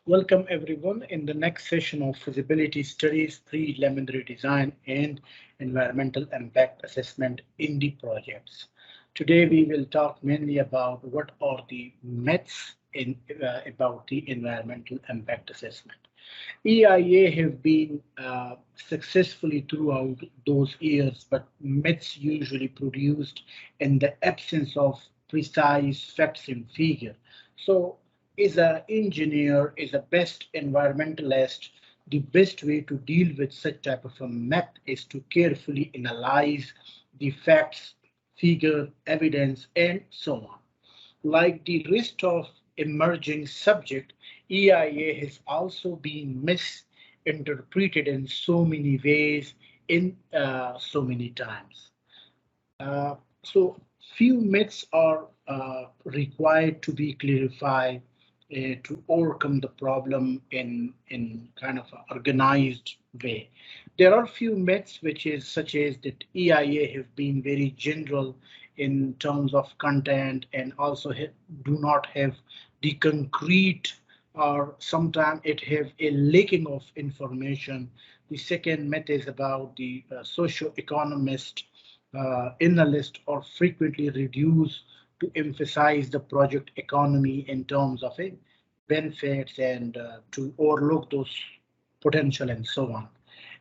Welcome everyone in the next session of feasibility studies, preliminary design and environmental impact assessment in the projects. Today we will talk mainly about what are the myths about the environmental impact assessment. EIA have been successfully throughout those years, but myths usually produced in the absence of precise facts and figure. So is an engineer, is a best environmentalist, the best way to deal with such type of a myth is to carefully analyze the facts, figure, evidence, and so on. Like the rest of emerging subject, EIA has also been misinterpreted in so many ways in so many times. So few myths are required to be clarified to overcome the problem in kind of an organized way. There are few myths which is such as that EIA have been very general in terms of content and also do not have the concrete or sometimes it have a lacking of information. The second myth is about the socio-economist in the list or frequently reduced to emphasize the project economy in terms of a benefits and to overlook those potential and so on.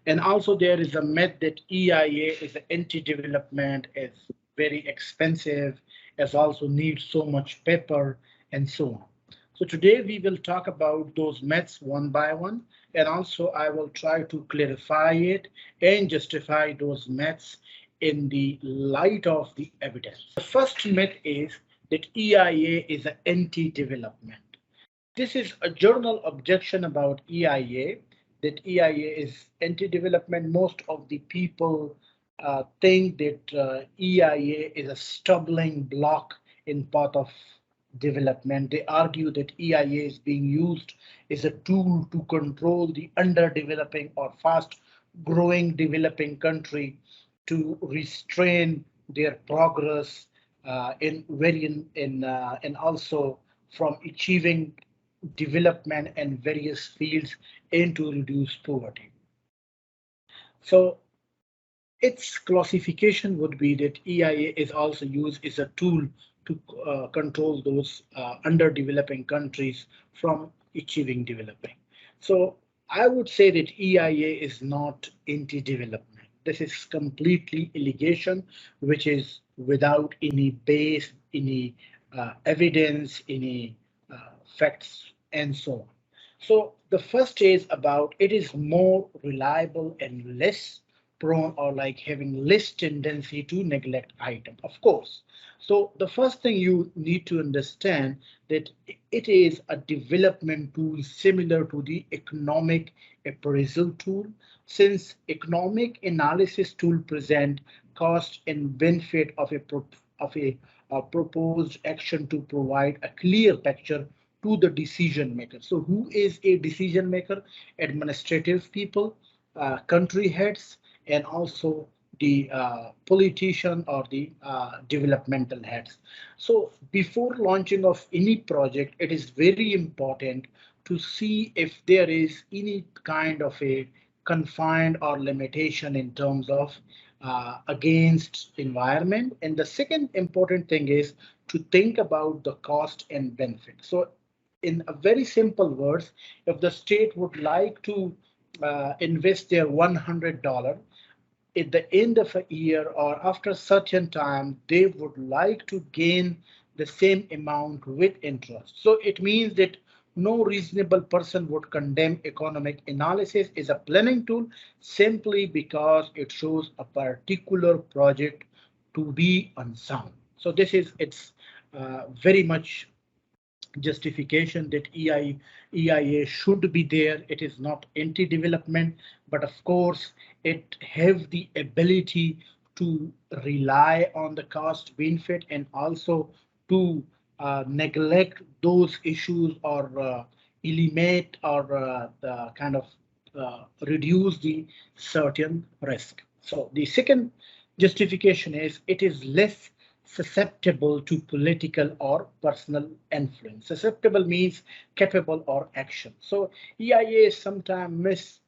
And also there is a myth that EIA is anti-development, is very expensive, as also needs so much paper and so on. So today we will talk about those myths one by one, and also I will try to clarify it and justify those myths in the light of the evidence. The first myth is that EIA is an anti-development. This is a journal objection about EIA, that EIA is anti-development. Most of the people think that EIA is a stumbling block in path of development. They argue that EIA is being used as a tool to control the underdeveloping or fast growing developing country to restrain their progress in variant in and also from achieving development in various fields and to reduce poverty. So its classification would be that EIA is also used as a tool to control those underdeveloping countries from achieving developing. So I would say that EIA is not anti-development. This is completely allegation, which is without any base, any evidence, any facts, and so on. So the first is about it is more reliable and less prone or like having less tendency to neglect item, of course. So the first thing you need to understand that it is a development tool similar to the economic appraisal tool, since economic analysis tool present cost and benefit of a proposed action to provide a clear picture to the decision maker. So who is a decision maker? Administrative people, country heads, and also the politician or the developmental heads. So before launching of any project, it is very important to see if there is any kind of a confined or limitation in terms of against environment. And the second important thing is to think about the cost and benefit. So in a very simple words, if the state would like to invest their $100 at the end of a year or after certain time, they would like to gain the same amount with interest. So it means that no reasonable person would condemn economic analysis as a planning tool simply because it shows a particular project to be unsound. So this is its very much justification that EIA should be there. It is not anti-development, but of course it have the ability to rely on the cost benefit and also to neglect those issues or eliminate or the kind of reduce the certain risk. So the second justification is it is less susceptible to political or personal influence. Susceptible means capable or action. So EIA is sometimes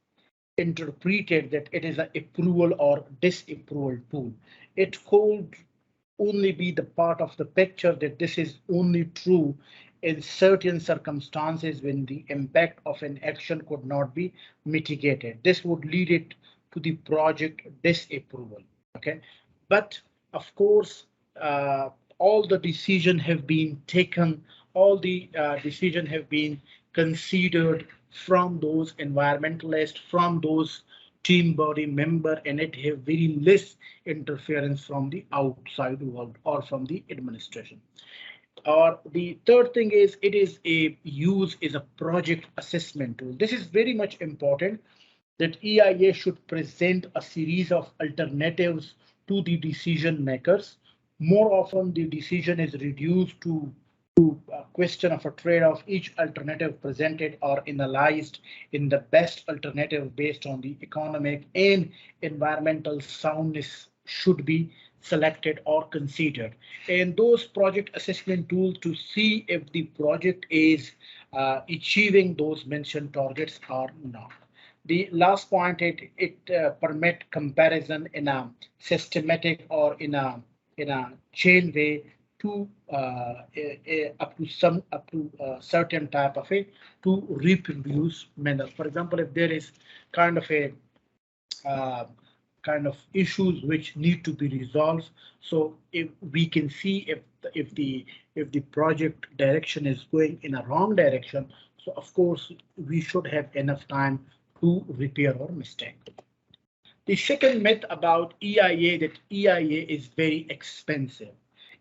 misinterpreted that it is an approval or disapproval tool. It could only be the part of the picture that this is only true in certain circumstances when the impact of an action could not be mitigated. This would lead it to the project disapproval. Okay, but of course, all the decision have been taken, all the decision have been considered from those environmentalists, from those team body member, and it have very less interference from the outside world or from the administration. Or the third thing is it is a use is a project assessment tool. This is very much important that EIA should present a series of alternatives to the decision makers. More often, the decision is reduced to a question of a trade-off. Each alternative presented or analyzed in the best alternative based on the economic and environmental soundness should be selected or considered. And those project assessment tools to see if the project is achieving those mentioned targets or not. The last point, it permit comparison in a systematic or in a chain way to up to certain type of a to reproduce manner. For example, if there is kind of a uh, kind of issues which need to be resolved, so if we can see if the project direction is going in a wrong direction, so of course we should have enough time to repair our mistake. The second myth about EIA, that EIA is very expensive.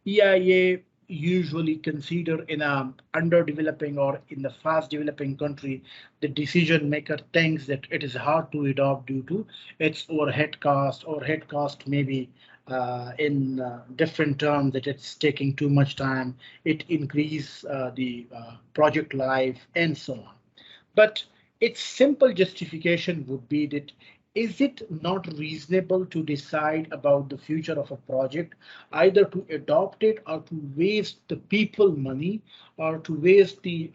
EIA usually considered in a underdeveloping or in the fast developing country, the decision maker thinks that it is hard to adopt due to its overhead cost. Overhead cost maybe in different terms, that it's taking too much time, it increase the project life and so on. But its simple justification would be that is it not reasonable to decide about the future of a project, either to adopt it or to waste the people money or to waste the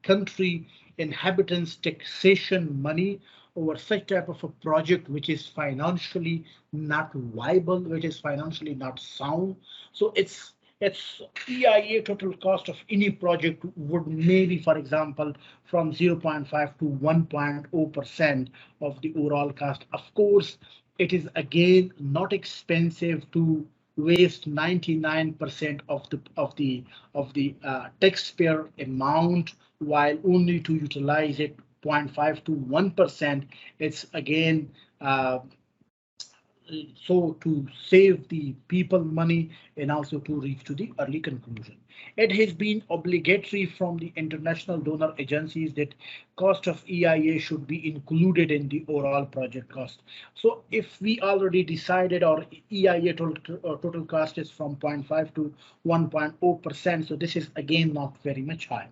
country inhabitants taxation money over such type of a project which is financially not viable, which is financially not sound. So it's EIA total cost of any project would maybe, for example, from 0.5 to 1.0% of the overall cost. Of course, it is again not expensive to waste 99% of the taxpayer amount while only to utilize it 0.5 to 1%. It's again so to save the people money and also to reach to the early conclusion. It has been obligatory from the international donor agencies that cost of EIA should be included in the overall project cost. So if we already decided our EIA total cost is from 0.5 to 1.0%, so this is again not very much high.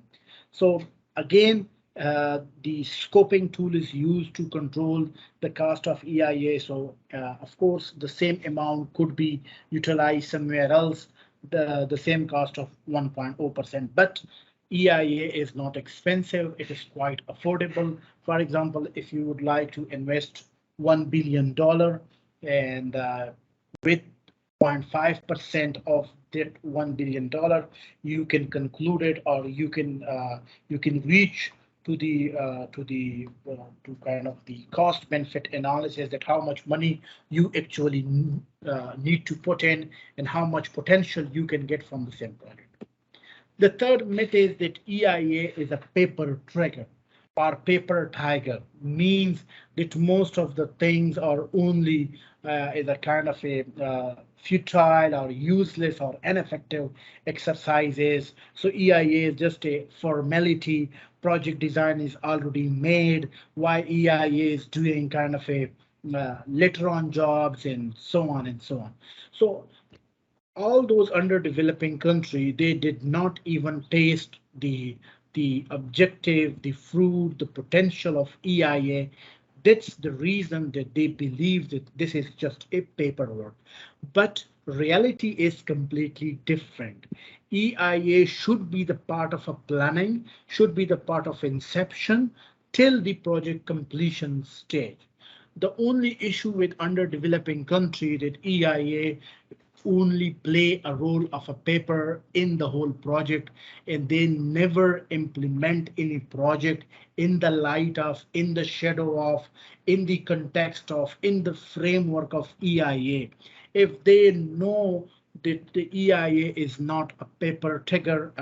So again, the scoping tool is used to control the cost of EIA. So of course, the same amount could be utilized somewhere else, the same cost of 1.0%. But EIA is not expensive. It is quite affordable. For example, if you would like to invest $1 billion and with 0.5% of that $1 billion, you can conclude it, or you can reach to kind of the cost benefit analysis, that how much money you actually need to put in and how much potential you can get from the same project. The third myth is that EIA is a paper trigger or paper tiger, means that most of the things are only is a kind of a futile or useless or ineffective exercises. So EIA is just a formality. Project design is already made, while EIA is doing kind of a later on jobs and so on and so on. So all those underdeveloping countries, they did not even taste the objective, the fruit, the potential of EIA. That's the reason that they believe that this is just a paperwork. But reality is completely different. EIA should be the part of a planning, should be the part of inception till the project completion stage. The only issue with underdeveloping country that EIA only play a role of a paper in the whole project, and they never implement any project in the light of, in the shadow of, in the context of, in the framework of EIA. If they know that the EIA is not a paper trigger,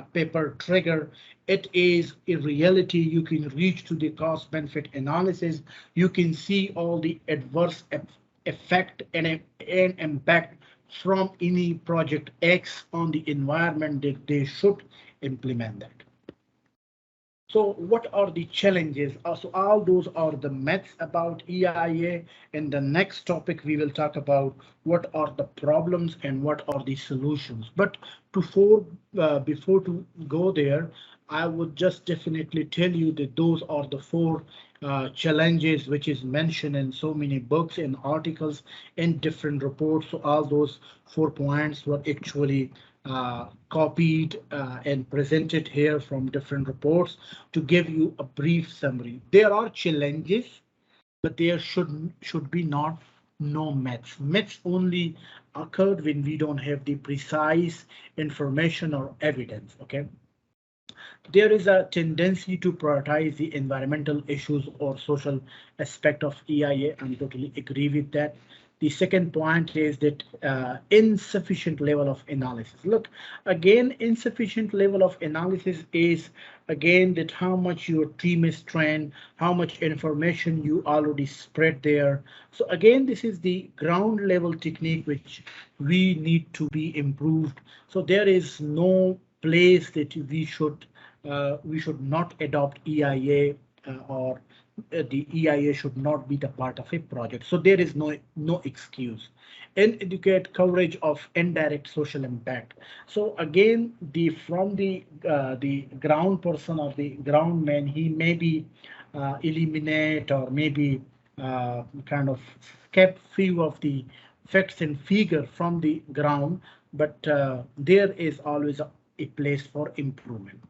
it is a reality. You can reach to the cost benefit analysis. You can see all the adverse effect and impact from any project X on the environment that they should implement that. So what are the challenges? So all those are the myths about EIA. In the next topic, we will talk about what are the problems and what are the solutions. But before to go there, I would just definitely tell you that those are the four challenges which is mentioned in so many books and articles and different reports. So all those 4 points were actually copied and presented here from different reports to give you a brief summary. There are challenges, but there should be not no myths. Myths only occurred when we don't have the precise information or evidence. Okay. There is a tendency to prioritize the environmental issues or social aspect of EIA. I'm totally agree with that. The second point is that insufficient level of analysis. Look, again, insufficient level of analysis is again that how much your team is trained, how much information you already spread there. So again, this is the ground level technique which we need to be improved. So there is no place that we should not adopt EIA or the EIA should not be the part of a project. So there is no excuse. And educate coverage of indirect social impact. So again, the ground person or the ground man, he maybe eliminate or maybe kind of kept few of the facts and figure from the ground, but there is always a place for improvement.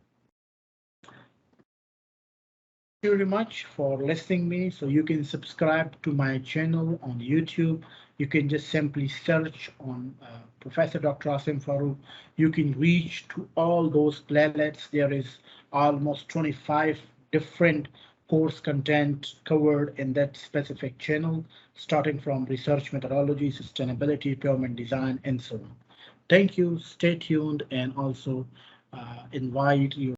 Thank you very much for listening me. So you can subscribe to my channel on YouTube. You can just simply search on Professor Dr. Asim Farooq. You can reach to all those playlists. There is almost 25 different course content covered in that specific channel, starting from research methodology, sustainability, pyramid design, and so on. Thank you. Stay tuned and also invite your